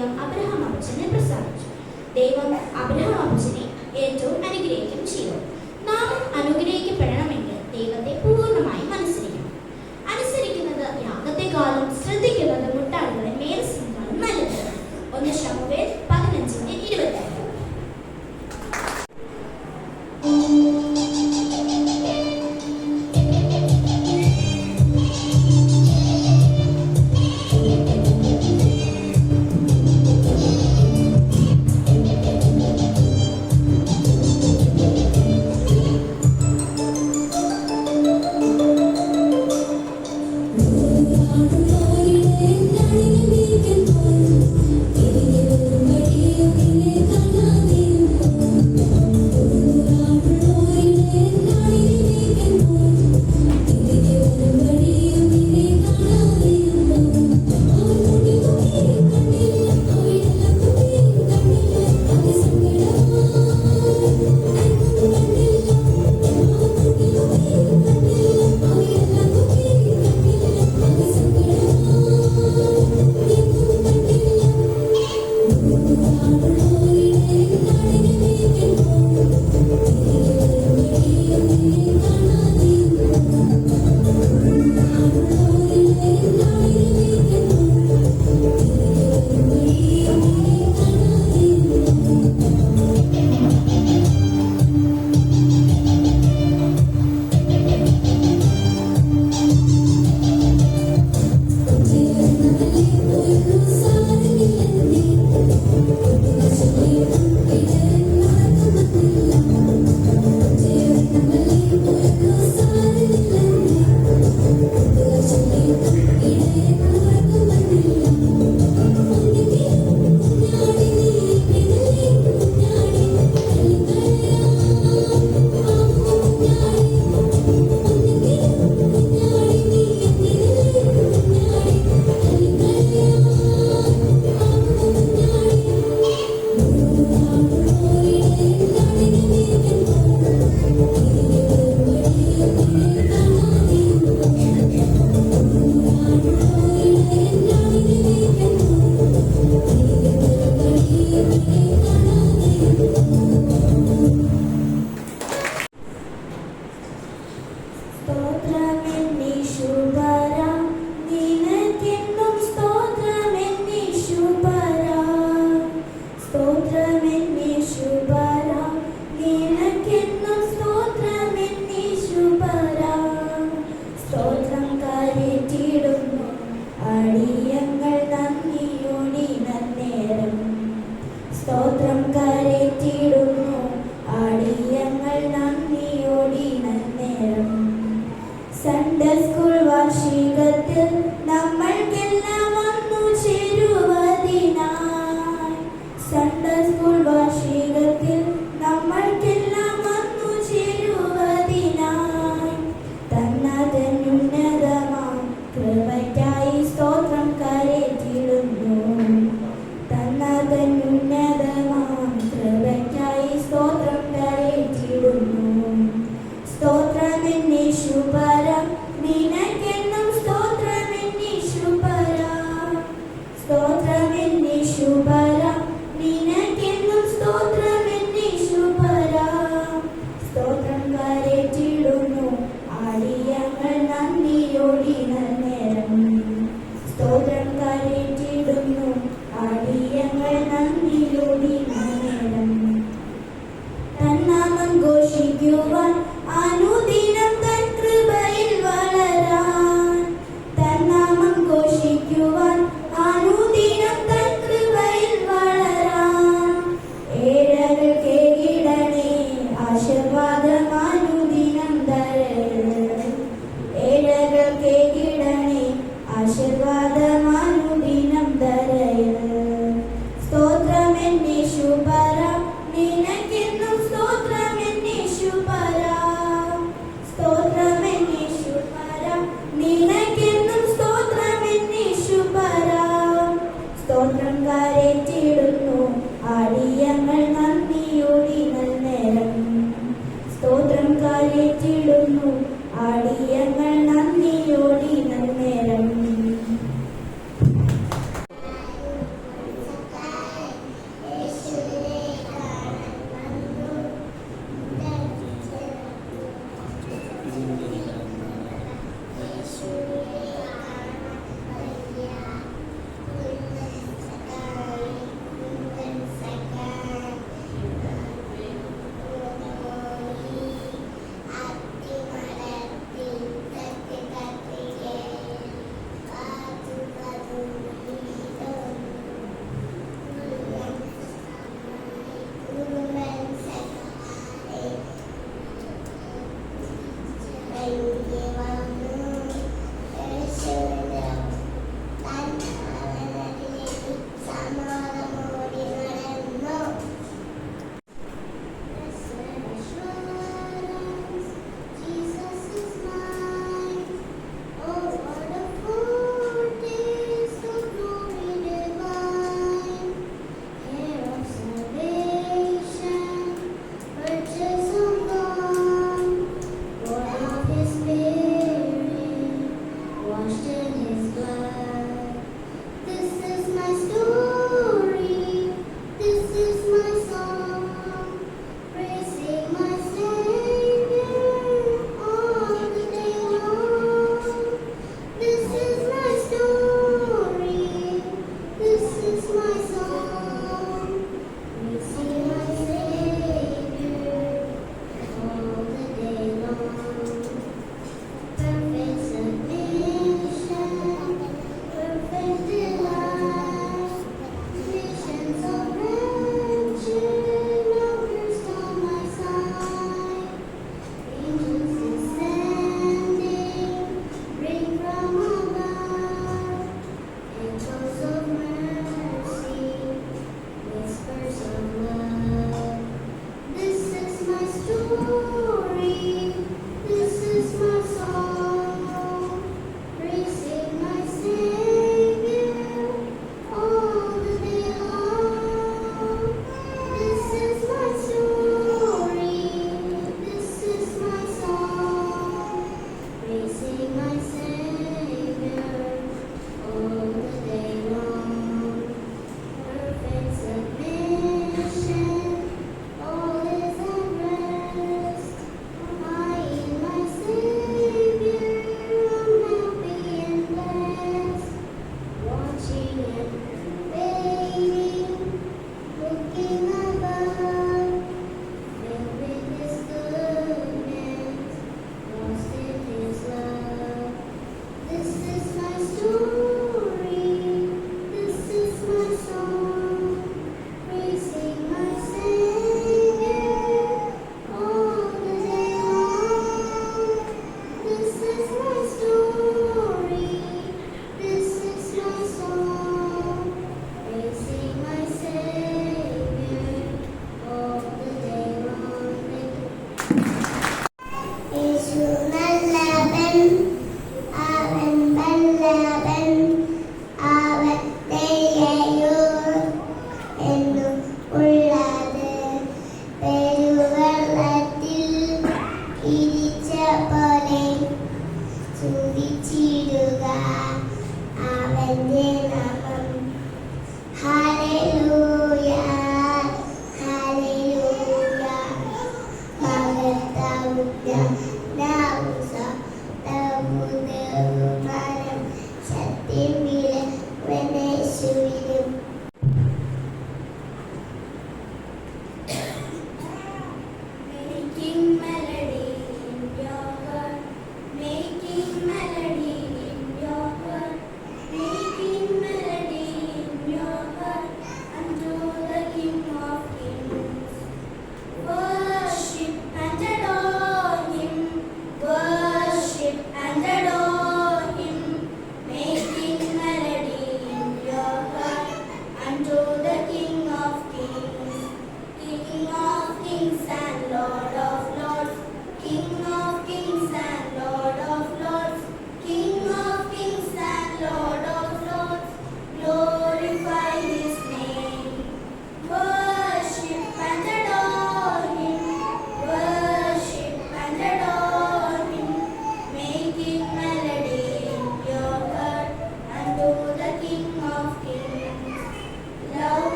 ദൈവം അബ്രഹാം അപ്പച്ചനെ പ്രസാദിച്ചു. ദൈവം അബ്രഹാം അപ്പച്ചനെ ഏറ്റവും അനുഗ്രഹിക്കുകയും ചെയ്തു. നാം അനുഗ്രഹിക്കപ്പെടണമെങ്കിൽ ദൈവത്തെ പൂർണ്ണമായും അനുസരിക്കണം. അനുസരിക്കുന്നത് യാഗത്തെക്കാളും ശ്രദ്ധിക്കുന്നത് മുട്ടാടുകളെ മേൽസിനേക്കാളും നല്ലത്. 1 ശമൂവേൽ 15:20.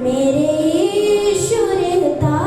मेरे यीशु रहता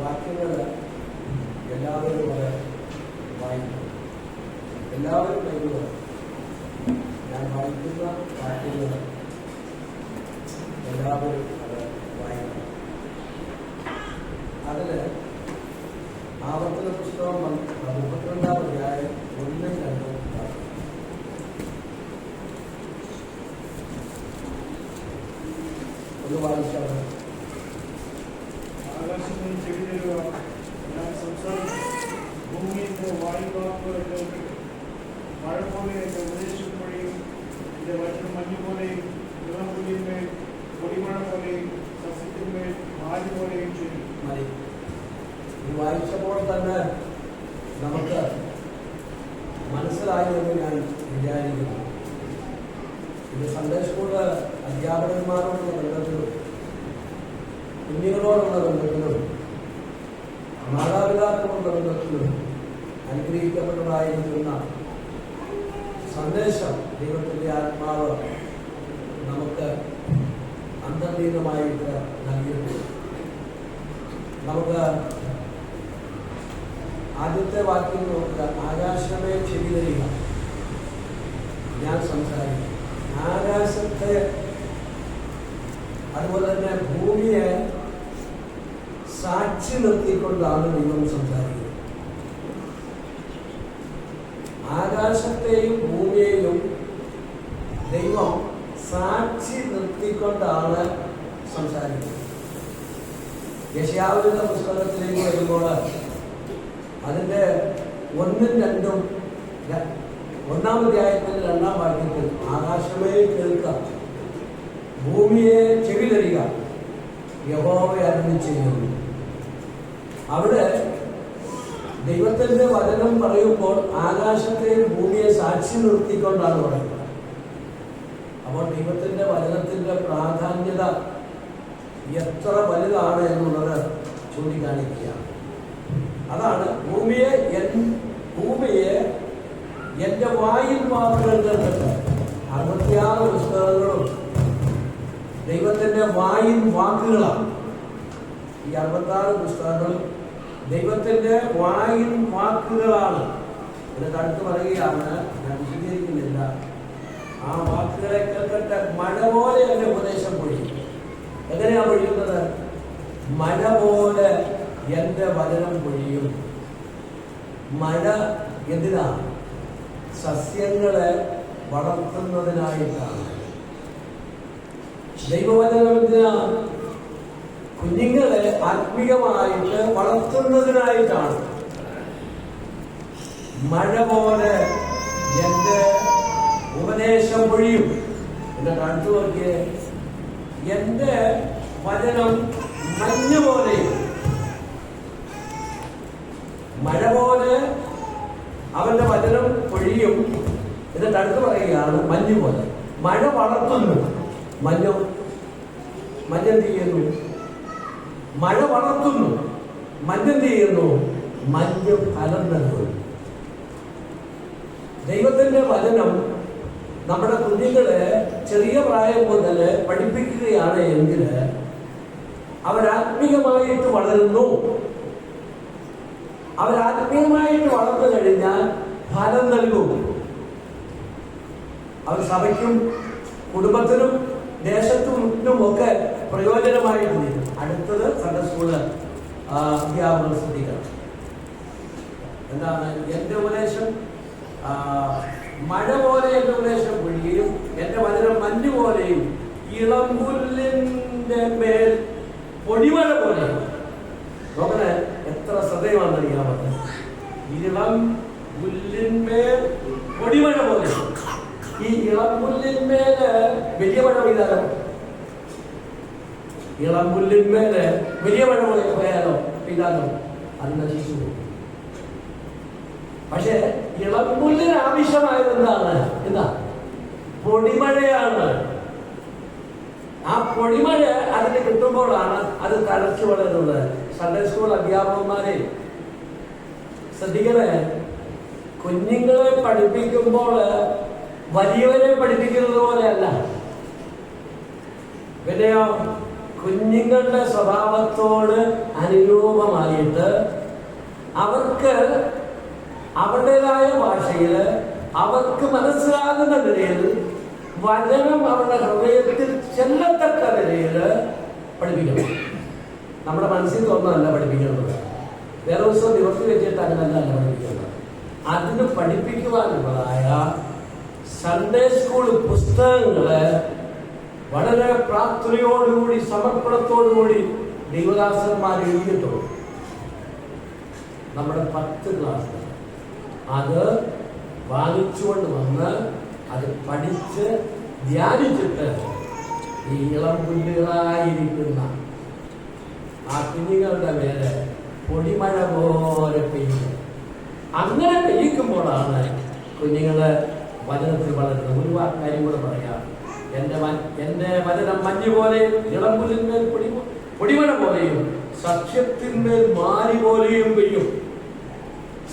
വാക്യങ്ങൾ എല്ലാവരും അത് വായിക്കും. എല്ലാവരും കഴിയുക. ഞാൻ വായിക്കുന്ന വാക്യങ്ങൾ എല്ലാവരും അത് വായിക്കണം. അതില് ആവർത്തന പുസ്തകം 32-ാം അധ്യായം 1-2 ഒന്ന് വായിച്ചാണ്. ആകാശത്തിൽ ചെവി തരുക, ഞാൻ സംസാരിക്കും. ഭൂമിയുടെ വായുവാക്ക് കേൾക്കട്ടെ. മഴ പോലെ എൻ്റെ ഉപദേശം പൊഴിയും. എൻ്റെ വചനം മഞ്ഞു പോലെയും ഇളംപുലിന്മേൽ പൊടിമഴ പോലെയും സസ്യത്തിന്മേൽ ആര് പോലെയും ചെയ്യും. മതി. ഇത് വായിച്ചപ്പോൾ തന്നെ നമുക്ക് മനസ്സിലായി എന്ന് ഞാൻ വിചാരിക്കുന്നു. ഇത് സൺഡേ സ്കൂള് അധ്യാപകന്മാരോടുള്ള ബന്ധത്തിലും കുഞ്ഞുങ്ങളോടുള്ള ബന്ധത്തിലും മാതാപിതാക്കളുടെ ബന്ധത്തിലും അനുഗ്രഹിക്കപ്പെട്ടതായിരിക്കുന്ന സന്ദേശം ദൈവത്തിൻ്റെ ആത്മാവ് നമുക്ക് അന്തർലീനമായിട്ട് നൽകിയിട്ടുണ്ട്. നമുക്ക് ആദ്യത്തെ വാക്യം നോക്കുക. ആകാശമേ ചെവി തരിക, ഞാൻ സംസാരിക്കും. ആകാശത്തെ അതുപോലെ തന്നെ ഭൂമിയെ സാക്ഷി നിർത്തിക്കൊണ്ടാണ് ദൈവം സംസാരിക്കുന്നത്. ആകാശത്തെയും ഭൂമിയെയും ദൈവം സാക്ഷി നിർത്തിക്കൊണ്ടാണ് സംസാരിക്കുന്നത്. യെശയ്യാവിന്റെ പുസ്തകത്തിലേക്ക് വരുമ്പോൾ അതിൻ്റെ 1-2 1-ാം അധ്യായത്തിന്റെ 2-ാം വാക്യത്തിൽ ആകാശമേ കേൾക്കുക, ഭൂമിയെ ചെവി തരിക, യഹോവ അരുളി ചെയ്യുന്നു. അവിടെ ദൈവത്തിന്റെ വചനം പറയുമ്പോൾ ആകാശത്തെയും ഭൂമിയെ സാക്ഷി നിർത്തിക്കൊണ്ടാണ് പറയുന്നത്. അപ്പോൾ ദൈവത്തിന്റെ വചനത്തിന്റെ പ്രാധാന്യത എത്ര വലുതാണ് എന്നുള്ളത് ചൂണ്ടിക്കാണിക്കുകയാണ്. അതാണ് ഭൂമിയെ എന്റെ വായിൽ വാക്കുകൾ കേട്ടിട്ട് 66 പുസ്തകങ്ങളും ദൈവത്തിന്റെ വായിൽ വാക്കുകളാണ്. ഈ 66 പുസ്തകങ്ങളും ദൈവത്തിന്റെ വായിൽ വാക്കുകളാണ്. എന്നിട്ട് അടുത്ത് പറയുകയാണ്, ഞാൻ വിശദീകരിക്കുന്നില്ല, ആ വാക്കുകളെ കേൾക്കട്ടെ. മഴ പോലെ എന്റെ ഉപദേശം പൊഴിയും. എങ്ങനെയാ പൊഴിയുന്നത്? മഴ പോലെ എന്റെ വചനം പൊഴിയും. മഴ എന്തിനാ? സസ്യങ്ങളെ വളർത്തുന്നതിനായിട്ടാണ്. ദൈവവചനം എന്തിനാ? കുഞ്ഞുങ്ങളെ ആത്മീയമായിട്ട് വളർത്തുന്നതിനായിട്ടാണ്. മഴ പോലെ എന്റെ ഉപദേശം പൊഴിയും. എന്റെ അടുത്ത് നോക്കിയേ, എന്റെ വചനം മഞ്ഞ് പോലെയും. മഴ പോലെ അവന്റെ വചനം പൊഴിയും. എന്നിട്ട് അടുത്ത് പറയുകയാണ് മഞ്ഞ് പോലെ. മഴ വളർത്തുന്നു, മഞ്ഞെന്ത് ചെയ്യുന്നു? മഴ വളർത്തുന്നു, മഞ്ഞെന്ത് ചെയ്യുന്നു? മഞ്ഞ് ഫലം നൽകുന്നു. ദൈവത്തിന്റെ വചനം നമ്മുടെ കുഞ്ഞുങ്ങളെ ചെറിയ പ്രായം മുതൽ പഠിപ്പിക്കുകയാണ് എങ്കിൽ അവരാത്മീയമായിട്ട് വളരുന്നു. അവരാത്മീയമായിട്ട് വളർന്നു കഴിഞ്ഞാൽ ഫലം നൽകും. അവർ സഭയ്ക്കും കുടുംബത്തിനും ദേശത്തിനും ഒക്കെ പ്രയോജനമായിട്ട് തീരും. അടുത്തത് സൺഡേ സ്കൂള് അധ്യാപകർ ശ്രദ്ധിക്കണം. എന്താണ് എന്റെ ഉപദേശം? മഴ പോലെ എന്റെ ഉപദേശം പൊഴിയും, എന്റെ വചനം മഞ്ഞ് പോലെയും ഇളമ്പുല്ലിന്റെ മേൽ പൊടിമഴ പോലെ. നോക്കണേ, എത്ര ശ്രദ്ധേയമാണെന്ന് അറിയാമത്. ഇളം പുല്ലിന്മേൽ പൊടിമഴ പോലെ. ഈ ഇളം പുല്ലിന്മേല് വലിയ മഴ പെയ്താലോ? ഇളം പുല്ലിന്മേല് വലിയ മഴ പോയാലോ പെയ്താലോ അത് നശിച്ചു പോകും. പക്ഷെ ഇളമ്പുല്ലിന് ആവശ്യമായത് എന്താണ്? എന്താ? പൊടിമഴയാണ്. ആ പൊടിമഴ അതിന് കിട്ടുമ്പോഴാണ് അത് തഴച്ചു വളരുന്നത്. സൺഡേ സ്കൂൾ അധ്യാപകന്മാരെ ശ്രദ്ധിക്കണേ, കുഞ്ഞുങ്ങളെ പഠിപ്പിക്കുമ്പോൾ വലിയവരെ പഠിപ്പിക്കുന്നത് പോലെയല്ല. പിന്നെയോ കുഞ്ഞുങ്ങളുടെ സ്വഭാവത്തോട് അനുരൂപമായി സമയത്ത് അവർക്ക് അവരുടേതായ ഭാഷയിൽ അവർക്ക് മനസ്സിലാകുന്ന നിലയിൽ വചനം അവരുടെ ഹൃദയത്തിൽ ചെല്ലത്തക്ക നിലയിൽ പഠിപ്പിക്കണം. നമ്മുടെ മനസ്സിൽ തോന്നുന്നതല്ല പഠിപ്പിക്കുന്നത്, വേറെ ദിവസം നിവർത്തി വെച്ചിട്ട് അങ്ങനല്ല പഠിപ്പിക്കുന്നത്. അതിന് പഠിപ്പിക്കുവാനുള്ളതായ സൺഡേ സ്കൂൾ പുസ്തകങ്ങള് വളരെ പ്രാർത്ഥനയോടുകൂടി സമർപ്പണത്തോടുകൂടി ദൈവദാസന്മാർ എഴുതിയിട്ടുള്ളൂ. നമ്മുടെ 10 ക്ലാസ് അത് വാങ്ങിച്ചുകൊണ്ട് വന്ന് അത് പഠിച്ച് ധ്യാനിച്ചിട്ട് ഈ ഇളം പുല്ലുകളായിരിക്കുന്ന ആ കുഞ്ഞുങ്ങളുടെ മേലെ പൊടിമഴ പോലെ പെയ്യുന്നു. അങ്ങനെ പെയ്യിക്കുമ്പോഴാണ് കുഞ്ഞുങ്ങള് വചനത്തിൽ വളരുന്നത്. ഒരു കാര്യം കൂടെ പറയാം, എന്റെ വചനം മഞ്ഞ് പോലെ ഇളമ്പുലിന്മേൽ പൊടിമഴ പോലെയും സസ്യത്തിന്മേൽ മാരി പോലെയും പെയ്യും.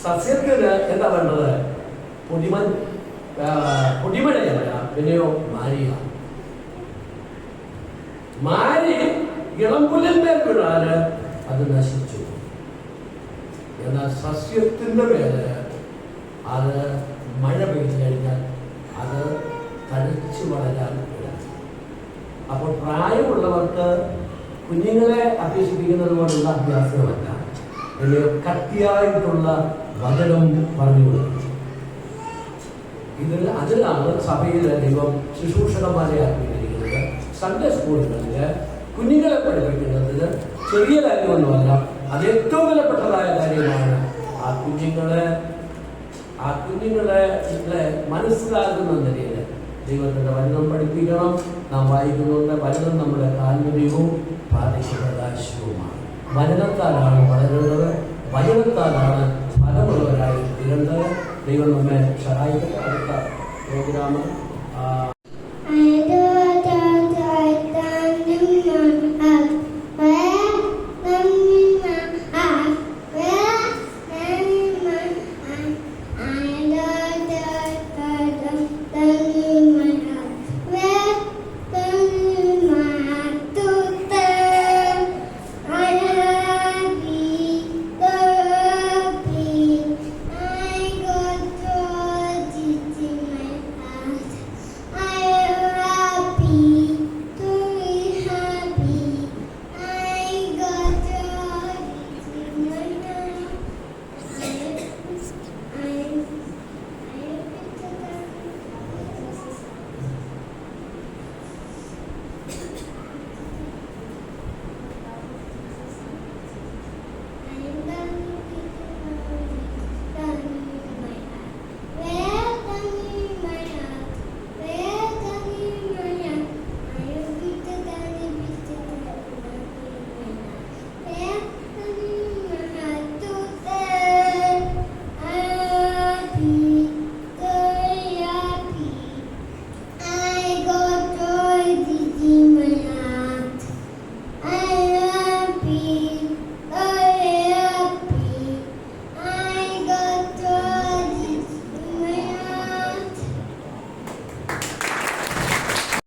സസ്യത്തിന് എന്താ വേണ്ടത്? പൊടിമഴയല്ല, പിന്നെയോ മാരിയാണ്. മാരി ഇളമ്പുലിന്മേൽ വീഴാന് അത് നശിച്ചു. എന്നാൽ സസ്യത്തിന്റെ മേലെ അത് മഴ പെയ്തു കഴിഞ്ഞാൽ അത് തഴച്ചു വളരാൻ ഇടം. അപ്പോൾ പ്രായമുള്ളവർക്ക് കുഞ്ഞുങ്ങളെ അഭ്യസിപ്പിക്കുന്നത് പോലുള്ള അഭ്യാസമല്ല, വലിയ കട്ടിയായിട്ടുള്ള വചനം പറഞ്ഞു കൊടുക്കും. അതിലാണ് സഭയിലെ ദൈവം ശുശ്രൂഷകന്മാരെ ആക്കിയിരിക്കുന്നത്. സൺഡേ സ്കൂളുകളിൽ കുഞ്ഞുങ്ങളെ പഠിപ്പിക്കുന്നതിന് ചെറിയ കാര്യമൊന്നുമല്ല, അത് ഏറ്റവും വിലപ്പെട്ടതായ കാര്യമാണ്. ആ കുഞ്ഞുങ്ങളെ മനസ്സിലാക്കുന്ന നിലയിൽ ദൈവത്തിന്റെ വചനം പഠിപ്പിക്കണം. നാം വായിക്കുന്നുണ്ട്, വചനം നമ്മുടെ കാൽമതിയും പ്രാദേശിക പ്രകാശവുമാണ്. വചനത്താലാണ് വളരുന്നത്, വചനത്താലാണ് ഫലമുള്ളവരായി തീരേണ്ടത്. ദൈവം നമ്മെ സഹായിക്കട്ടെ. അടുത്ത പ്രോഗ്രാം